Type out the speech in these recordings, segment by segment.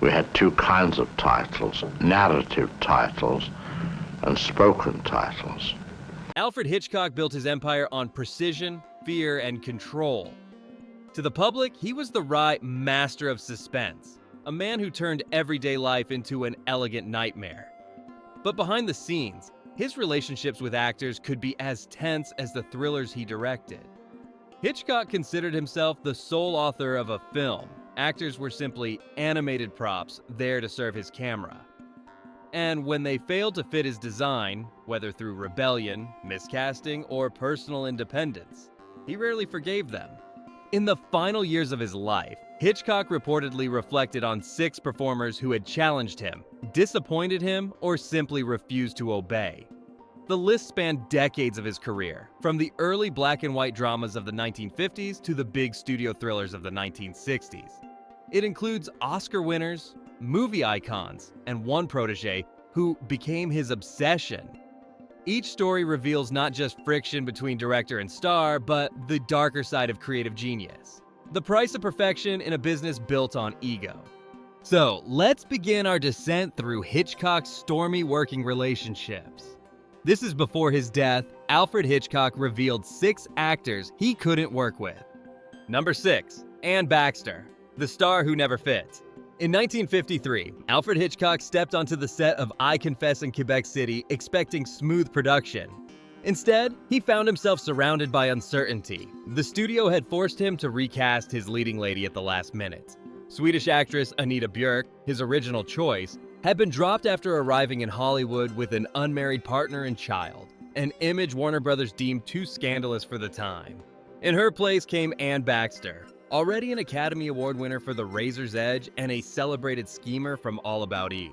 We had two kinds of titles, narrative titles and spoken titles. Alfred Hitchcock built his empire on precision, fear, and control. To the public, he was the wry master of suspense, a man who turned everyday life into an elegant nightmare. But behind the scenes, his relationships with actors could be as tense as the thrillers he directed. Hitchcock considered himself the sole author of a film. Actors were simply animated props there to serve his camera. And when they failed to fit his design, whether through rebellion, miscasting, or personal independence, he rarely forgave them. In the final years of his life, Hitchcock reportedly reflected on 6 performers who had challenged him, disappointed him, or simply refused to obey. The list spanned decades of his career, from the early black and white dramas of the 1950s to the big studio thrillers of the 1960s. It includes Oscar winners, movie icons, and one protégé who became his obsession. Each story reveals not just friction between director and star, but the darker side of creative genius. The price of perfection in a business built on ego. So, let's begin our descent through Hitchcock's stormy working relationships. This is before his death. Alfred Hitchcock revealed 6 actors he couldn't work with. Number 6, Anne Baxter, the star who never fit. In 1953, Alfred Hitchcock stepped onto the set of I Confess in Quebec City expecting smooth production. Instead, he found himself surrounded by uncertainty. The studio had forced him to recast his leading lady at the last minute. Swedish actress Anita Björk, his original choice, had been dropped after arriving in Hollywood with an unmarried partner and child, an image Warner Brothers deemed too scandalous for the time. In her place came Anne Baxter, already an Academy Award winner for The Razor's Edge and a celebrated schemer from All About Eve.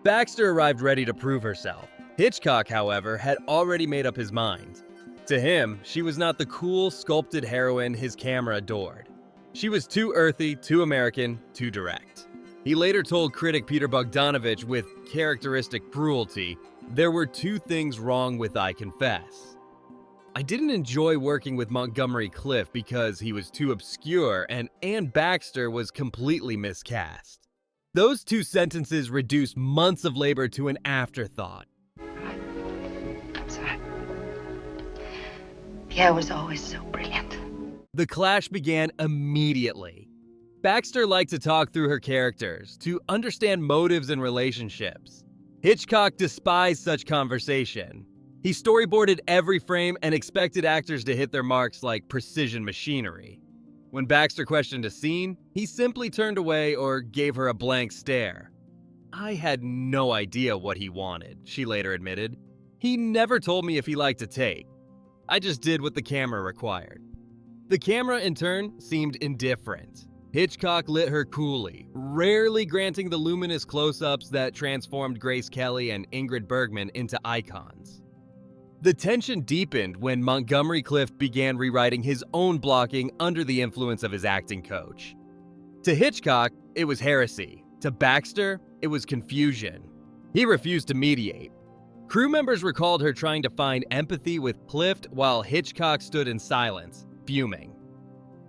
Baxter arrived ready to prove herself. Hitchcock, however, had already made up his mind. To him, she was not the cool, sculpted heroine his camera adored. She was too earthy, too American, too direct. He later told critic Peter Bogdanovich with characteristic cruelty, "There were 2 things wrong with I Confess. I didn't enjoy working with Montgomery Clift because he was too obscure and Anne Baxter was completely miscast." Those 2 sentences reduced months of labor to an afterthought. I'm sorry. Pierre was always so brilliant. The clash began immediately. Baxter liked to talk through her characters, to understand motives and relationships. Hitchcock despised such conversation. He storyboarded every frame and expected actors to hit their marks like precision machinery. When Baxter questioned a scene, he simply turned away or gave her a blank stare. "I had no idea what he wanted," she later admitted. "He never told me if he liked to take. I just did what the camera required." The camera, in turn, seemed indifferent. Hitchcock lit her coolly, rarely granting the luminous close-ups that transformed Grace Kelly and Ingrid Bergman into icons. The tension deepened when Montgomery Clift began rewriting his own blocking under the influence of his acting coach. To Hitchcock, it was heresy. To Baxter, it was confusion. He refused to mediate. Crew members recalled her trying to find empathy with Clift while Hitchcock stood in silence, fuming.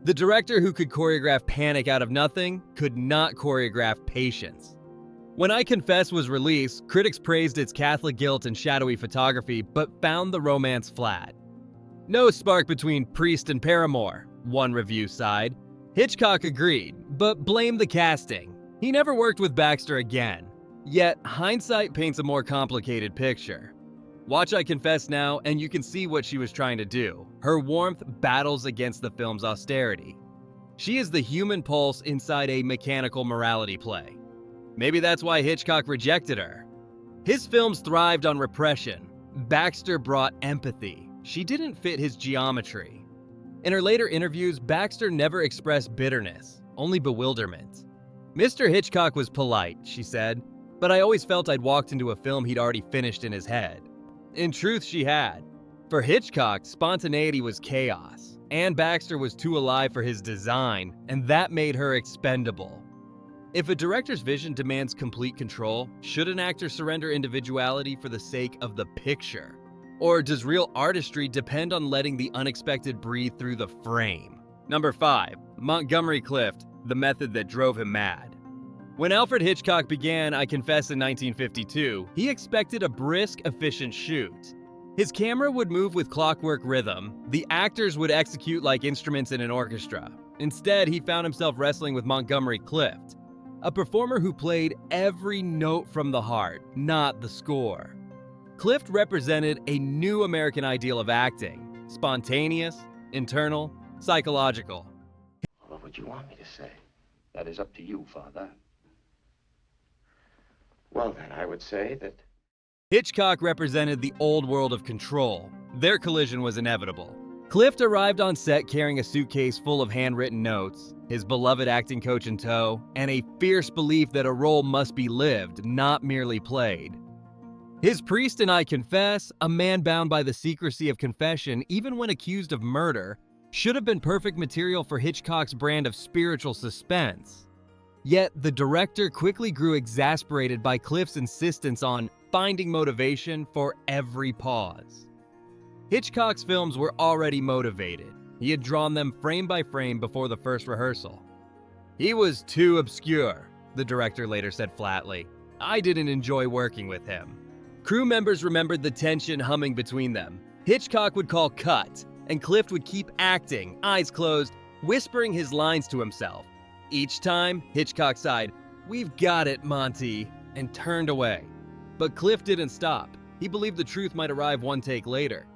The director who could choreograph panic out of nothing could not choreograph patience. When I Confess was released, critics praised its Catholic guilt and shadowy photography, but found the romance flat. "No spark between priest and paramour," one review sighed. Hitchcock agreed, but blamed the casting. He never worked with Baxter again. Yet, hindsight paints a more complicated picture. Watch I Confess now, and you can see what she was trying to do. Her warmth battles against the film's austerity. She is the human pulse inside a mechanical morality play. Maybe that's why Hitchcock rejected her. His films thrived on repression. Baxter brought empathy. She didn't fit his geometry. In her later interviews, Baxter never expressed bitterness, only bewilderment. "Mr. Hitchcock was polite," she said, "but I always felt I'd walked into a film he'd already finished in his head." In truth, she had. For Hitchcock, spontaneity was chaos. Anne Baxter was too alive for his design, and that made her expendable. If a director's vision demands complete control, should an actor surrender individuality for the sake of the picture? Or does real artistry depend on letting the unexpected breathe through the frame? Number 5. Montgomery Clift, the method that drove him mad. When Alfred Hitchcock began I Confess in 1952, he expected a brisk, efficient shoot. His camera would move with clockwork rhythm, the actors would execute like instruments in an orchestra. Instead, he found himself wrestling with Montgomery Clift, a performer who played every note from the heart, not the score. Clift represented a new American ideal of acting: spontaneous, internal, psychological. What would you want me to say? That is up to you, Father. Well, then, I would say that Hitchcock represented the old world of control. Their collision was inevitable. Clift arrived on set carrying a suitcase full of handwritten notes, his beloved acting coach in tow, and a fierce belief that a role must be lived, not merely played. His priest in I Confess, a man bound by the secrecy of confession even when accused of murder, should have been perfect material for Hitchcock's brand of spiritual suspense. Yet the director quickly grew exasperated by Clift's insistence on finding motivation for every pause. Hitchcock's films were already motivated. He had drawn them frame by frame before the first rehearsal. "He was too obscure," the director later said flatly. "I didn't enjoy working with him." Crew members remembered the tension humming between them. Hitchcock would call cut, and Clift would keep acting, eyes closed, whispering his lines to himself. Each time, Hitchcock sighed, "We've got it, Monty," and turned away. But Clift didn't stop. He believed the truth might arrive one take later.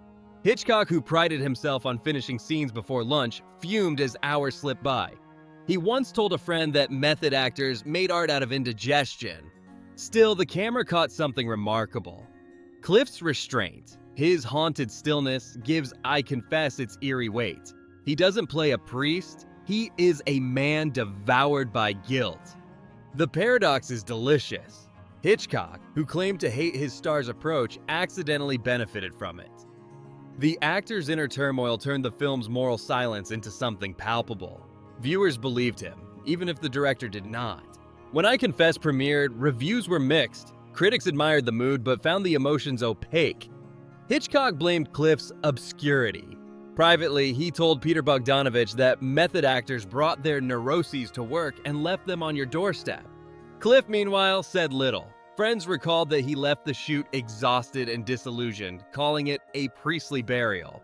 Hitchcock, who prided himself on finishing scenes before lunch, fumed as hours slipped by. He once told a friend that method actors made art out of indigestion. Still, the camera caught something remarkable. Clift's restraint, his haunted stillness, gives I Confess its eerie weight. He doesn't play a priest, he is a man devoured by guilt. The paradox is delicious. Hitchcock, who claimed to hate his star's approach, accidentally benefited from it. The actor's inner turmoil turned the film's moral silence into something palpable. Viewers believed him, even if the director did not. When I Confess premiered, reviews were mixed. Critics admired the mood but found the emotions opaque. Hitchcock blamed Clift's obscurity. Privately, he told Peter Bogdanovich that method actors brought their neuroses to work and left them on your doorstep. Clift, meanwhile, said little. Friends recalled that he left the shoot exhausted and disillusioned, calling it a priestly burial.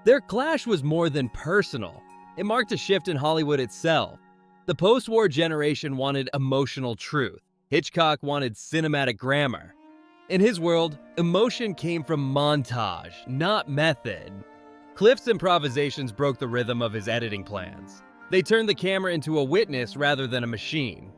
Their clash was more than personal. It marked a shift in Hollywood itself. The post-war generation wanted emotional truth. Hitchcock wanted cinematic grammar. In his world, emotion came from montage, not method. Clift's improvisations broke the rhythm of his editing plans. They turned the camera into a witness rather than a machine.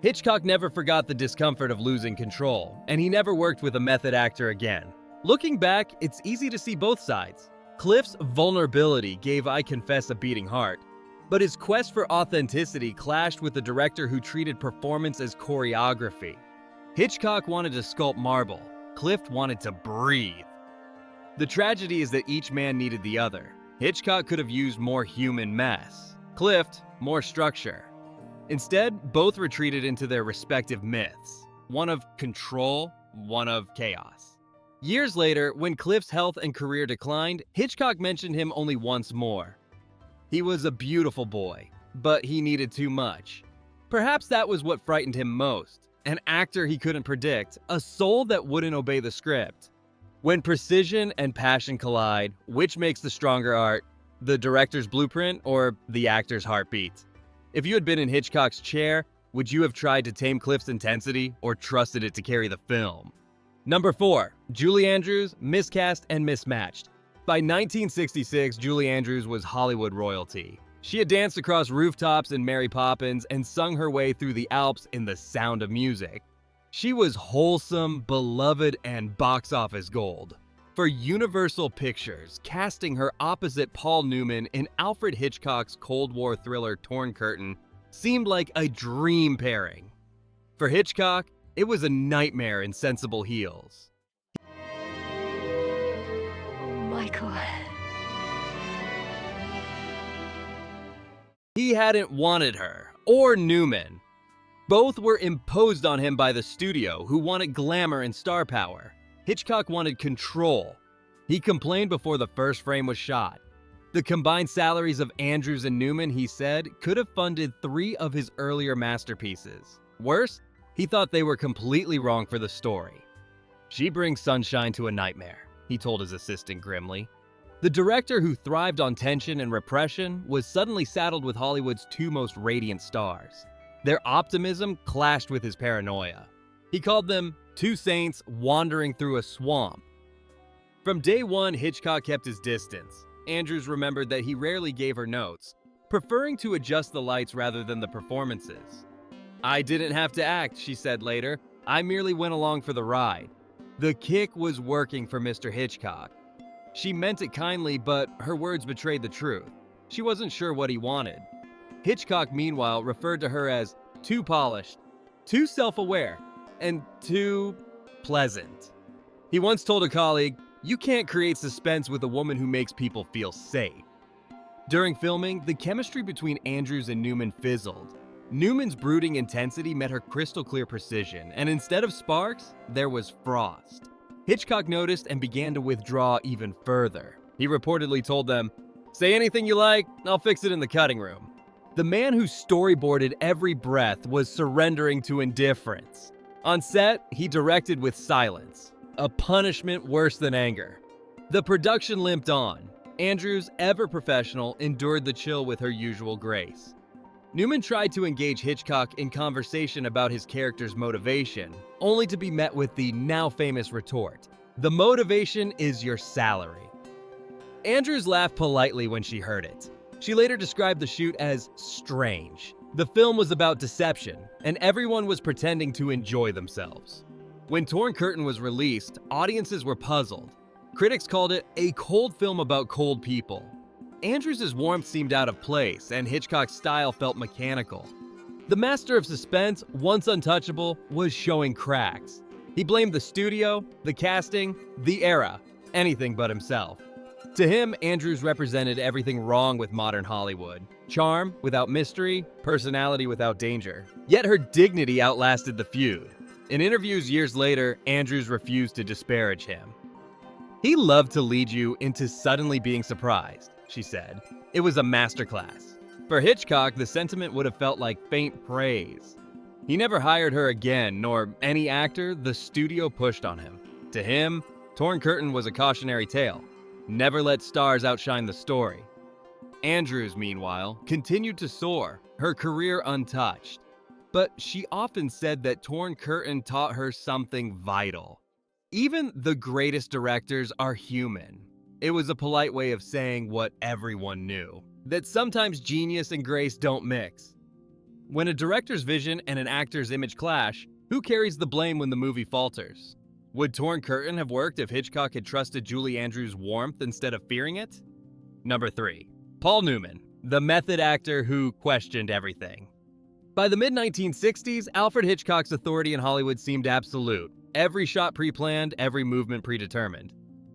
Hitchcock never forgot the discomfort of losing control, and he never worked with a method actor again. Looking back, it's easy to see both sides. Clift's vulnerability gave I Confess a beating heart, but his quest for authenticity clashed with the director who treated performance as choreography. Hitchcock wanted to sculpt marble. Clift wanted to breathe. The tragedy is that each man needed the other. Hitchcock could have used more human mess. Clift, more structure. Instead, both retreated into their respective myths. One of control, one of chaos. Years later, when Clift's health and career declined, Hitchcock mentioned him only once more. He was a beautiful boy, but he needed too much. Perhaps that was what frightened him most. An actor he couldn't predict, a soul that wouldn't obey the script. When precision and passion collide, which makes the stronger art? The director's blueprint or the actor's heartbeat? If you had been in Hitchcock's chair, would you have tried to tame Clift's intensity or trusted it to carry the film? Number 4. Julie Andrews, Miscast and Mismatched. By 1966, Julie Andrews was Hollywood royalty. She had danced across rooftops in Mary Poppins and sung her way through the Alps in The Sound of Music. She was wholesome, beloved, and box office gold. For Universal Pictures, casting her opposite Paul Newman in Alfred Hitchcock's Cold War thriller Torn Curtain seemed like a dream pairing. For Hitchcock, it was a nightmare in sensible heels. Oh, Michael. He hadn't wanted her, or Newman. Both were imposed on him by the studio, who wanted glamour and star power. Hitchcock wanted control. He complained before the first frame was shot. The combined salaries of Andrews and Newman, he said, could have funded 3 of his earlier masterpieces. Worse, he thought they were completely wrong for the story. "She brings sunshine to a nightmare," he told his assistant grimly. The director, who thrived on tension and repression, was suddenly saddled with Hollywood's two most radiant stars. Their optimism clashed with his paranoia. He called them two saints wandering through a swamp. From day one, Hitchcock kept his distance. Andrews remembered that he rarely gave her notes, preferring to adjust the lights rather than the performances. "I didn't have to act," she said later. "I merely went along for the ride." The kick was working for Mr. Hitchcock. She meant it kindly, but her words betrayed the truth. She wasn't sure what he wanted. Hitchcock, meanwhile, referred to her as too polished, too self-aware, and too pleasant. He once told a colleague, "You can't create suspense with a woman who makes people feel safe." During filming, the chemistry between Andrews and Newman fizzled. Newman's brooding intensity met her crystal-clear precision, and instead of sparks, there was frost. Hitchcock noticed and began to withdraw even further. He reportedly told them, "Say anything you like, I'll fix it in the cutting room." The man who storyboarded every breath was surrendering to indifference. On set, he directed with silence, a punishment worse than anger. The production limped on. Andrews, ever professional, endured the chill with her usual grace. Newman tried to engage Hitchcock in conversation about his character's motivation, only to be met with the now famous retort, "The motivation is your salary." Andrews laughed politely when she heard it. She later described the shoot as strange. The film was about deception, and everyone was pretending to enjoy themselves. When Torn Curtain was released, audiences were puzzled. Critics called it a cold film about cold people. Andrews' warmth seemed out of place, and Hitchcock's style felt mechanical. The master of suspense, once untouchable, was showing cracks. He blamed the studio, the casting, the era, anything but himself. To him, Andrews represented everything wrong with modern Hollywood. Charm without mystery, personality without danger. Yet her dignity outlasted the feud. In interviews years later, Andrews refused to disparage him. "He loved to lead you into suddenly being surprised," she said. "It was a masterclass." For Hitchcock, the sentiment would have felt like faint praise. He never hired her again, nor any actor the studio pushed on him. To him, Torn Curtain was a cautionary tale. Never let stars outshine the story. Andrews, meanwhile, continued to soar, her career untouched. But she often said that Torn Curtain taught her something vital. Even the greatest directors are human. It was a polite way of saying what everyone knew, that sometimes genius and grace don't mix. When a director's vision and an actor's image clash, who carries the blame when the movie falters? Would Torn Curtain have worked if Hitchcock had trusted Julie Andrews' warmth instead of fearing it? Number 3. Paul Newman, the method actor who questioned everything. By the mid-1960s, Alfred Hitchcock's authority in Hollywood seemed absolute. Every shot pre-planned, every movement predetermined.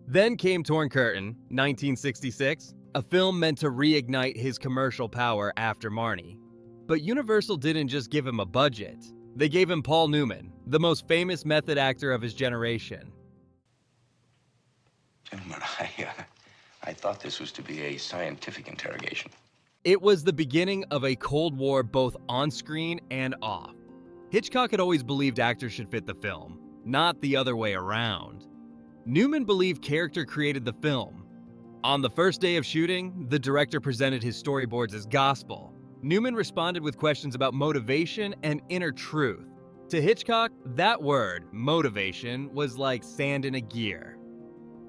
Then came Torn Curtain, 1966, a film meant to reignite his commercial power after Marnie. But Universal didn't just give him a budget. They gave him Paul Newman, the most famous method actor of his generation. Gentlemen, I thought this was to be a scientific interrogation. It was the beginning of a Cold War both on-screen and off. Hitchcock had always believed actors should fit the film, not the other way around. Newman believed character created the film. On the first day of shooting, the director presented his storyboards as gospel. Newman responded with questions about motivation and inner truth. To Hitchcock, that word, motivation, was like sand in a gear.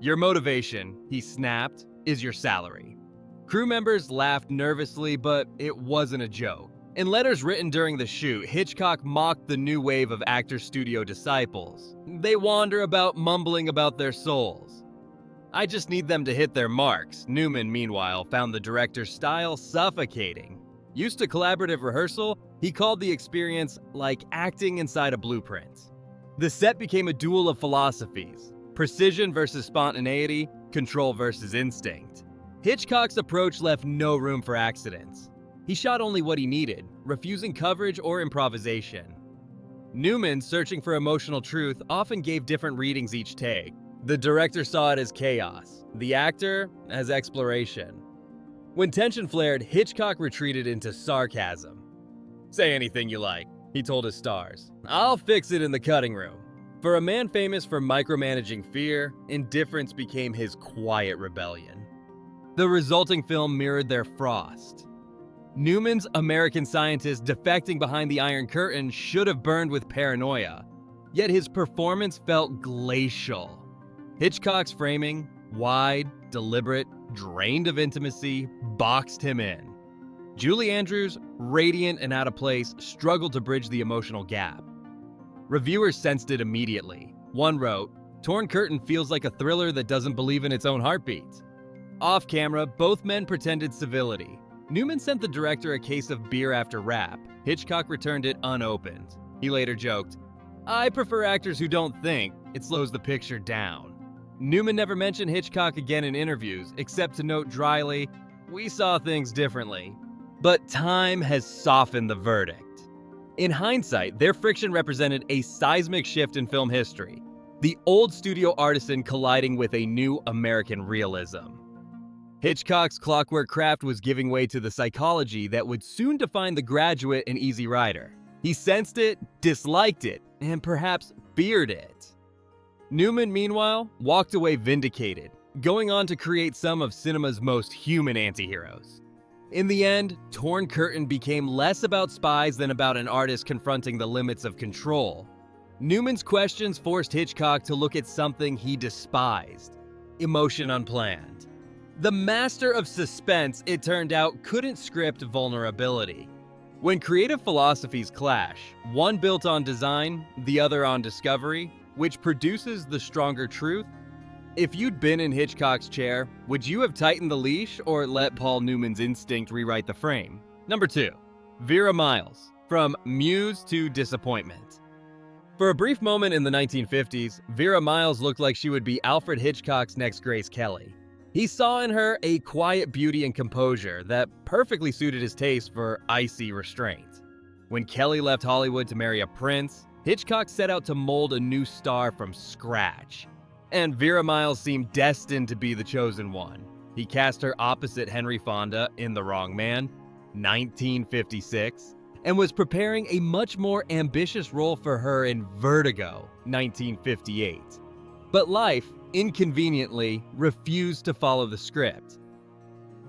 "Your motivation," he snapped, "is your salary." Crew members laughed nervously, but it wasn't a joke. In letters written during the shoot, Hitchcock mocked the new wave of actor studio disciples. "They wander about mumbling about their souls. I just need them to hit their marks." Newman, meanwhile, found the director's style suffocating. Used to collaborative rehearsal, he called the experience like acting inside a blueprint. The set became a duel of philosophies: precision versus spontaneity, control versus instinct. Hitchcock's approach left no room for accidents. He shot only what he needed, refusing coverage or improvisation. Newman, searching for emotional truth, often gave different readings each take. The director saw it as chaos, the actor as exploration. When tension flared, Hitchcock retreated into sarcasm. "Say anything you like. he told his stars. "I'll fix it in the cutting room." For a man famous for micromanaging fear, indifference became his quiet rebellion. The resulting film mirrored their frost. Newman's American Scientist defecting behind the Iron Curtain should have burned with paranoia, yet his performance felt glacial. Hitchcock's framing, wide, deliberate, drained of intimacy, boxed him in. Julie Andrews, radiant and out of place, struggled to bridge the emotional gap. Reviewers sensed it immediately. One wrote, "Torn Curtain feels like a thriller that doesn't believe in its own heartbeat." Off camera, both men pretended civility. Newman sent the director a case of beer after rap. Hitchcock returned it unopened. He later joked, "I prefer actors who don't think. It slows the picture down." Newman never mentioned Hitchcock again in interviews, except to note dryly, "We saw things differently." But time has softened the verdict. In hindsight, their friction represented a seismic shift in film history, the old studio artisan colliding with a new American realism. Hitchcock's clockwork craft was giving way to the psychology that would soon define The Graduate and Easy Rider. He sensed it, disliked it, and perhaps feared it. Newman, meanwhile, walked away vindicated, going on to create some of cinema's most human antiheroes. In the end, Torn Curtain became less about spies than about an artist confronting the limits of control. Newman's questions forced Hitchcock to look at something he despised: emotion unplanned. The master of suspense, it turned out, couldn't script vulnerability. When creative philosophies clash, one built on design, the other on discovery, which produces the stronger truth? If you'd been in Hitchcock's chair, would you have tightened the leash or let Paul Newman's instinct rewrite the frame? Number 2. Vera Miles, From Muse to Disappointment. For a brief moment in the 1950s, Vera Miles looked like she would be Alfred Hitchcock's next Grace Kelly. He saw in her a quiet beauty and composure that perfectly suited his taste for icy restraint. When Kelly left Hollywood to marry a prince, Hitchcock set out to mold a new star from scratch. And Vera Miles seemed destined to be the chosen one. He cast her opposite Henry Fonda in The Wrong Man, 1956, and was preparing a much more ambitious role for her in Vertigo, 1958. But life, inconveniently, refused to follow the script.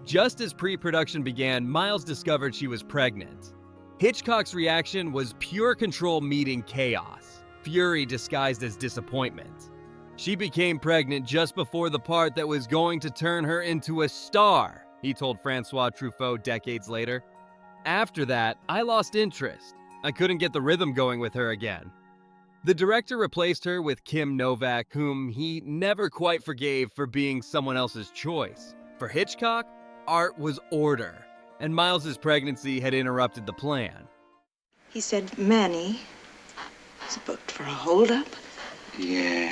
Just as pre-production began, Miles discovered she was pregnant. Hitchcock's reaction was pure control meeting chaos, fury disguised as disappointment. She became pregnant just before the part that was going to turn her into a star, he told Francois Truffaut decades later. After that, I lost interest. I couldn't get the rhythm going with her again. The director replaced her with Kim Novak, whom he never quite forgave for being someone else's choice. For Hitchcock, art was order, and Miles's pregnancy had interrupted the plan. He said Manny was booked for a holdup. Yeah.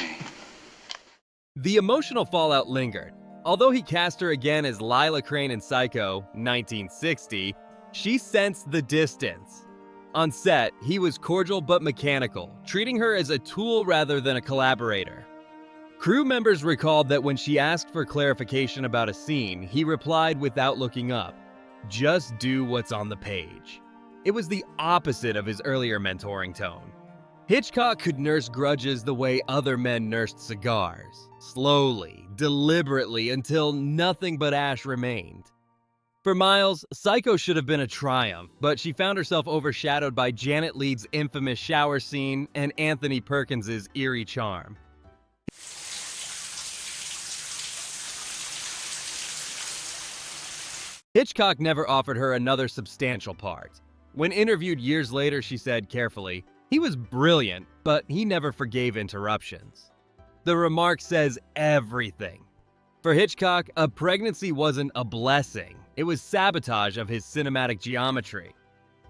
The emotional fallout lingered. Although he cast her again as Lila Crane in Psycho, 1960, she sensed the distance. On set, he was cordial but mechanical, treating her as a tool rather than a collaborator. Crew members recalled that when she asked for clarification about a scene, he replied without looking up, "Just do what's on the page." It was the opposite of his earlier mentoring tone. Hitchcock could nurse grudges the way other men nursed cigars, slowly, deliberately, until nothing but ash remained. For Miles, Psycho should have been a triumph, but she found herself overshadowed by Janet Leigh's infamous shower scene and Anthony Perkins's eerie charm. Hitchcock never offered her another substantial part. When interviewed years later, she said carefully, "He was brilliant, but he never forgave interruptions." The remark says everything. For Hitchcock, a pregnancy wasn't a blessing. It was sabotage of his cinematic geometry.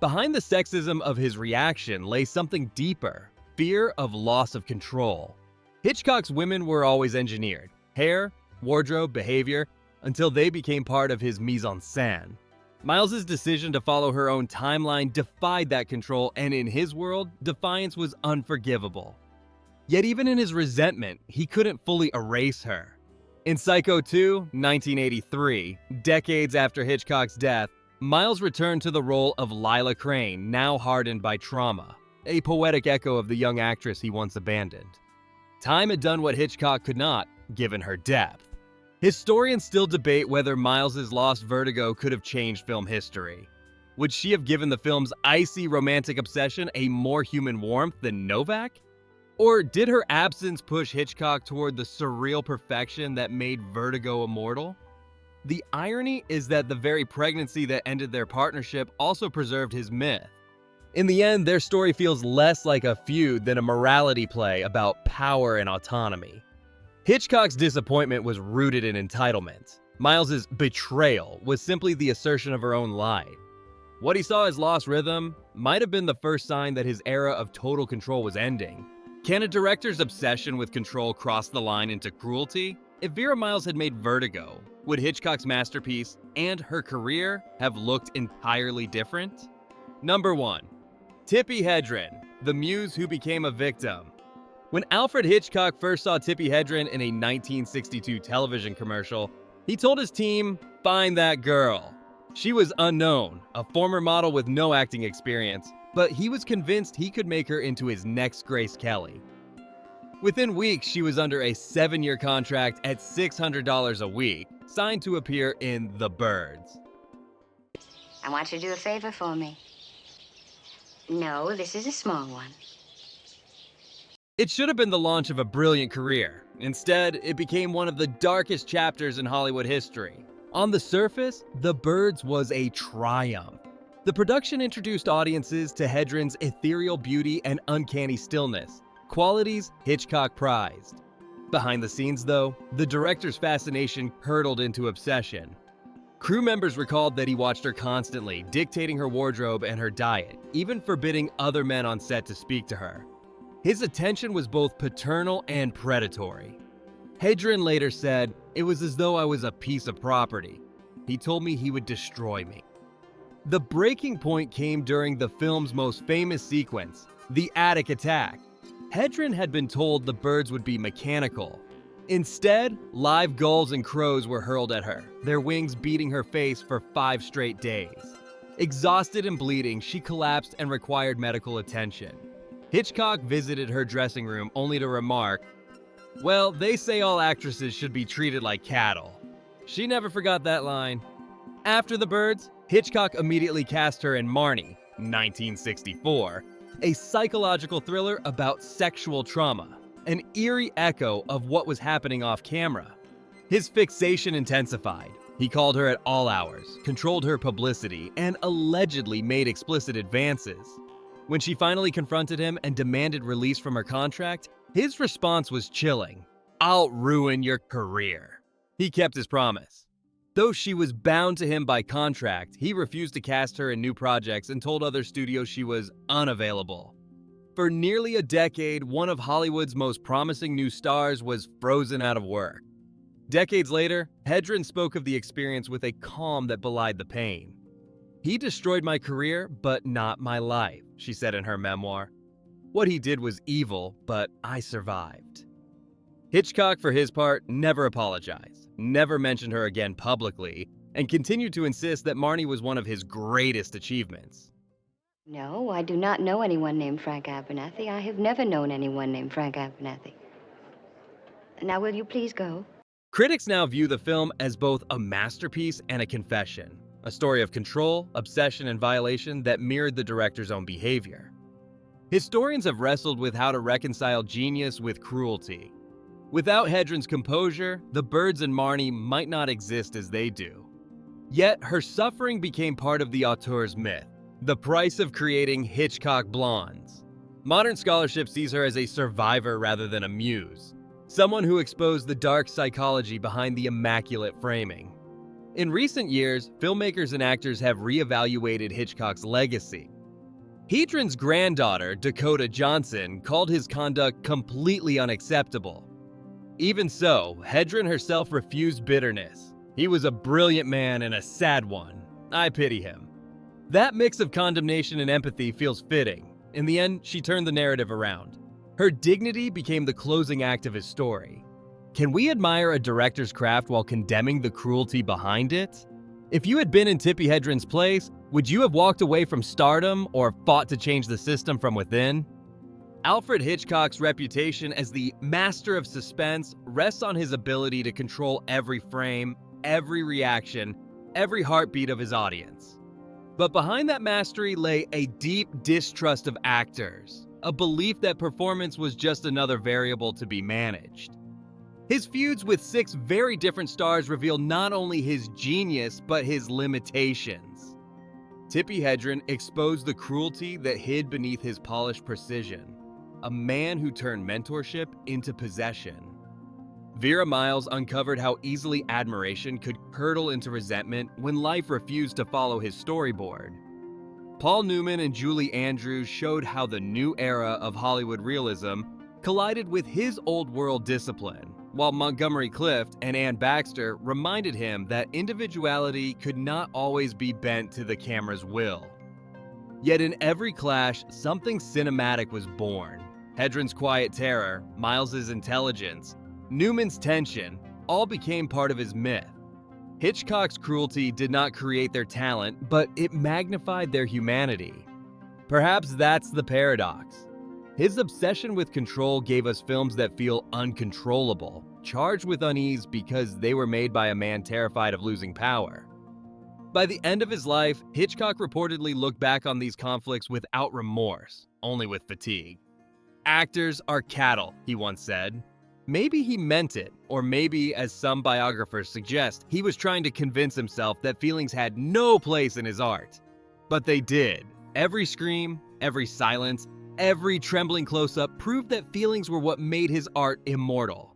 Behind the sexism of his reaction lay something deeper: fear of loss of control. Hitchcock's women were always engineered: hair, wardrobe, behavior, until they became part of his mise-en-scène. Miles's decision to follow her own timeline defied that control, and in his world, defiance was unforgivable. Yet even in his resentment, he couldn't fully erase her. In Psycho 2, 1983, decades after Hitchcock's death, Miles returned to the role of Lila Crane, now hardened by trauma, a poetic echo of the young actress he once abandoned. Time had done what Hitchcock could not, given her depth. Historians still debate whether Miles's lost vertigo could have changed film history. Would she have given the film's icy romantic obsession a more human warmth than Novak? Or did her absence push Hitchcock toward the surreal perfection that made Vertigo immortal? The irony is that the very pregnancy that ended their partnership also preserved his myth. In the end, their story feels less like a feud than a morality play about power and autonomy. Hitchcock's disappointment was rooted in entitlement. Miles's betrayal was simply the assertion of her own life. What he saw as lost rhythm might have been the first sign that his era of total control was ending. Can a director's obsession with control cross the line into cruelty? If Vera Miles had made Vertigo, would Hitchcock's masterpiece and her career have looked entirely different? Number 1. Tippi Hedren, the muse who became a victim. When Alfred Hitchcock first saw Tippi Hedren in a 1962 television commercial, he told his team, "Find that girl." She was unknown, a former model with no acting experience, but he was convinced he could make her into his next Grace Kelly. Within weeks, she was under a 7-year contract at $600 a week, signed to appear in The Birds. I want you to do a favor for me. No, this is a small one. It should have been the launch of a brilliant career. Instead, it became one of the darkest chapters in Hollywood history. On the surface, The Birds was a triumph. The production introduced audiences to Hedren's ethereal beauty and uncanny stillness, qualities Hitchcock prized. Behind the scenes, though, the director's fascination curdled into obsession. Crew members recalled that he watched her constantly, dictating her wardrobe and her diet, even forbidding other men on set to speak to her. His attention was both paternal and predatory. Hedren later said, "It was as though I was a piece of property. He told me he would destroy me." The breaking point came during the film's most famous sequence, the attic attack. Hedren had been told the birds would be mechanical. Instead, live gulls and crows were hurled at her, their wings beating her face for 5 straight days. Exhausted and bleeding, she collapsed and required medical attention. Hitchcock visited her dressing room only to remark, "Well, they say all actresses should be treated like cattle." She never forgot that line. After The Birds, Hitchcock immediately cast her in Marnie, 1964, a psychological thriller about sexual trauma, an eerie echo of what was happening off camera. His fixation intensified. He called her at all hours, controlled her publicity, and allegedly made explicit advances. When she finally confronted him and demanded release from her contract, his response was chilling. "I'll ruin your career." He kept his promise. Though she was bound to him by contract, he refused to cast her in new projects and told other studios she was unavailable. For nearly a decade, one of Hollywood's most promising new stars was frozen out of work. Decades later, Hedren spoke of the experience with a calm that belied the pain. "He destroyed my career, but not my life," she said in her memoir. "What he did was evil, but I survived." Hitchcock, for his part, never apologized, never mentioned her again publicly, and continued to insist that Marnie was one of his greatest achievements. No, I do not know anyone named Frank Abernathy. I have never known anyone named Frank Abernathy. Now, will you please go? Critics now view the film as both a masterpiece and a confession, a story of control, obsession, and violation that mirrored the director's own behavior. Historians have wrestled with how to reconcile genius with cruelty. Without Hedren's composure, The Birds and Marnie might not exist as they do. Yet, her suffering became part of the auteur's myth, the price of creating Hitchcock blondes. Modern scholarship sees her as a survivor rather than a muse, someone who exposed the dark psychology behind the immaculate framing. In recent years, filmmakers and actors have reevaluated Hitchcock's legacy. Hedren's granddaughter, Dakota Johnson, called his conduct completely unacceptable. Even so, Hedren herself refused bitterness. "He was a brilliant man and a sad one. I pity him." That mix of condemnation and empathy feels fitting. In the end, she turned the narrative around. Her dignity became the closing act of his story. Can we admire a director's craft while condemning the cruelty behind it? If you had been in Tippi Hedren's place, would you have walked away from stardom or fought to change the system from within? Alfred Hitchcock's reputation as the master of suspense rests on his ability to control every frame, every reaction, every heartbeat of his audience. But behind that mastery lay a deep distrust of actors, a belief that performance was just another variable to be managed. His feuds with 6 very different stars reveal not only his genius, but his limitations. Tippi Hedren exposed the cruelty that hid beneath his polished precision, a man who turned mentorship into possession. Vera Miles uncovered how easily admiration could curdle into resentment when life refused to follow his storyboard. Paul Newman and Julie Andrews showed how the new era of Hollywood realism collided with his old-world discipline, while Montgomery Clift and Ann Baxter reminded him that individuality could not always be bent to the camera's will. Yet in every clash, something cinematic was born. Hedren's quiet terror, Miles's intelligence, Newman's tension, all became part of his myth. Hitchcock's cruelty did not create their talent, but it magnified their humanity. Perhaps that's the paradox. His obsession with control gave us films that feel uncontrollable, charged with unease because they were made by a man terrified of losing power. By the end of his life, Hitchcock reportedly looked back on these conflicts without remorse, only with fatigue. "Actors are cattle," he once said. Maybe he meant it, or maybe, as some biographers suggest, he was trying to convince himself that feelings had no place in his art. But they did. Every scream, every silence, every trembling close-up proved that feelings were what made his art immortal.